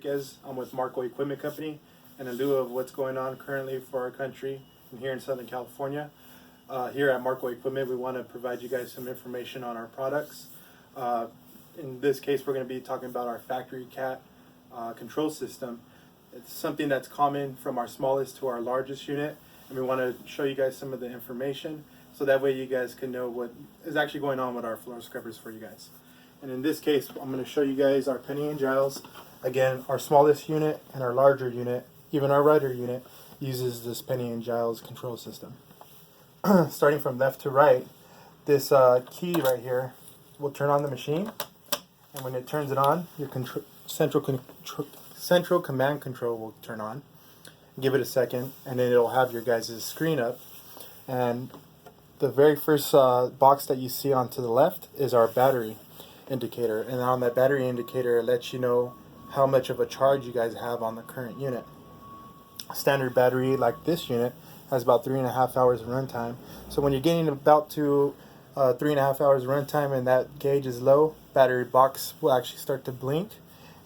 Enriquez. I'm with Marco Equipment Company, and in lieu of what's going on currently for our country and here in Southern California, here at Marco Equipment, we want to provide you guys some information on our products. In this case, we're going to be talking about our factory cat control system. It's something that's common from our smallest to our largest unit, and we want to show you guys some of the information so that way you guys can know what is actually going on with our floor scrubbers for you guys. And in this case, I'm going to show you guys our penny and giles. Again, our smallest unit and our larger unit, even our rider unit, uses this penny and giles control system. Starting from left to right, this key right here will turn on the machine, and when it turns it on, your central command control will turn on. Give it a second, and then it'll have your guys' screen up. And the very first box that you see on to the left is our battery indicator, and on that battery indicator, it lets you know how much of a charge you guys have on the current unit. Standard battery like this unit has about 3.5 hours of runtime. So when you're getting about to 3.5 hours of runtime and that gauge is low, battery box will actually start to blink,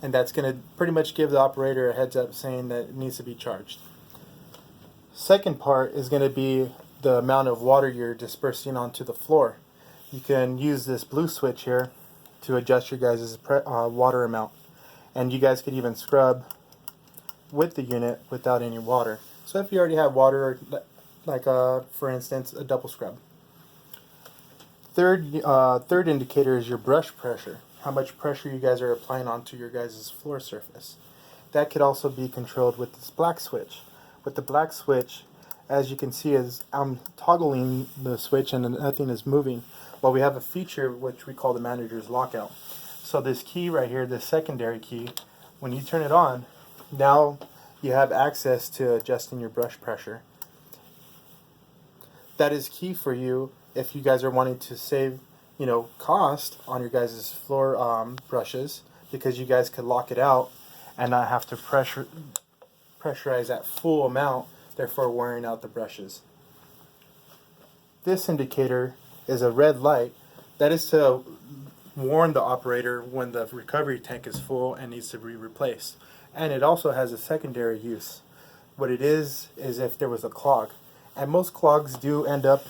and that's going to pretty much give the operator a heads up saying that it needs to be charged. Second part is going to be the amount of water you're dispersing onto the floor. You can use this blue switch here to adjust your guys' water amount, and you guys could even scrub with the unit without any water. So if you already have water, like for instance a double scrub. Third indicator is your brush pressure, how much pressure you guys are applying onto your guys' floor surface. That could also be controlled with this black switch. With the black switch, as you can see, is I'm toggling the switch and nothing is moving. Well, we have a feature which we call the manager's lockout. So this key right here, this secondary key, when you turn it on, now you have access to adjusting your brush pressure. That is key for you if you guys are wanting to save, cost on your guys' floor brushes, because you guys could lock it out and not have to pressurize that full amount, therefore wearing out the brushes. This indicator is a red light. That is to warn the operator when the recovery tank is full and needs to be replaced. And it also has a secondary use. What it is if there was a clog. And most clogs do end up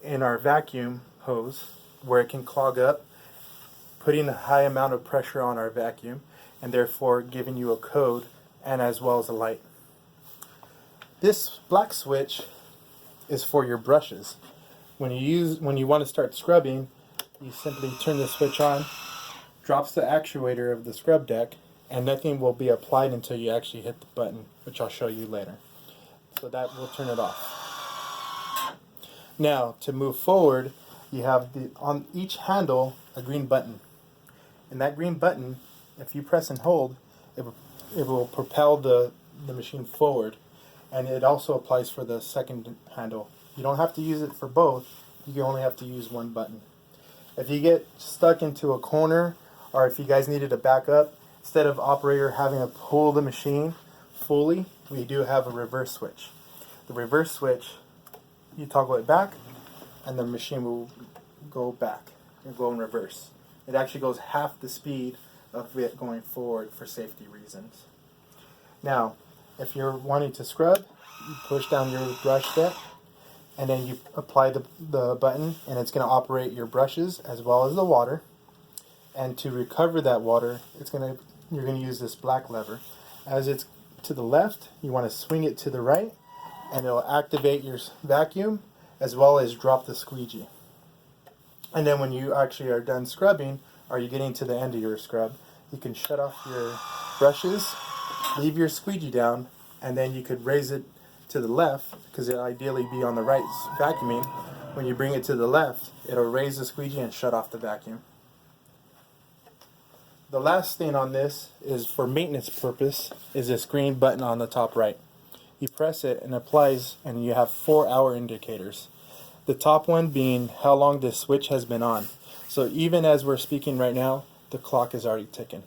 in our vacuum hose, where it can clog up, putting a high amount of pressure on our vacuum, and therefore giving you a code and as well as a light. This black switch is for your brushes. When you want to start scrubbing, you simply turn the switch on, drops the actuator of the scrub deck, and nothing will be applied until you actually hit the button, which I'll show you later. So that will turn it off. Now, to move forward, you have on each handle a green button. And that green button, if you press and hold, it will propel the machine forward. And it also applies for the second handle. You don't have to use it for both. You only have to use one button. If you get stuck into a corner, or if you guys needed to back up, instead of operator having to pull the machine fully, we do have a reverse switch. The reverse switch, you toggle it back, and the machine will go back and go in reverse. It actually goes half the speed of it going forward for safety reasons. Now, if you're wanting to scrub, you push down your brush deck, and then you apply the button, and it's going to operate your brushes as well as the water. And to recover that water, you're going to use this black lever. As it's to the left, you want to swing it to the right, and it'll activate your vacuum as well as drop the squeegee. And then when you actually are done scrubbing, or you're getting to the end of your scrub, you can shut off your brushes, leave your squeegee down, and then you could raise it to the left, because it'll ideally be on the right vacuuming. When you bring it to the left, it'll raise the squeegee and shut off the vacuum. The last thing on this is for maintenance purpose is this green button on the top right. You press it and it applies, and you have 4-hour indicators. The top one being how long the switch has been on. So even as we're speaking right now, the clock is already ticking.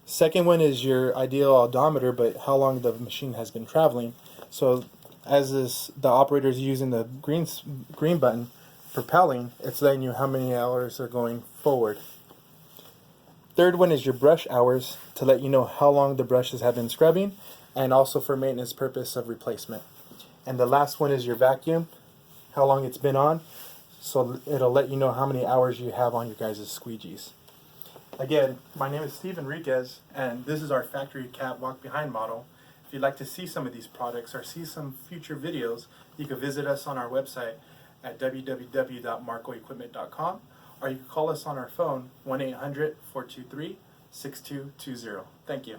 Second one is your ideal odometer, but how long the machine has been traveling. So as the operator is using the green button, propelling, it's letting you how many hours are going forward. Third one is your brush hours to let you know how long the brushes have been scrubbing, and also for maintenance purpose of replacement. And the last one is your vacuum, how long it's been on, so it'll let you know how many hours you have on your guys' squeegees. Again, my name is Steve Enriquez, and this is our factory cab walk behind model. If you'd like to see some of these products or see some future videos, you can visit us on our website at www.marcoequipment.com, or you can call us on our phone 1-800-423-6220. Thank you.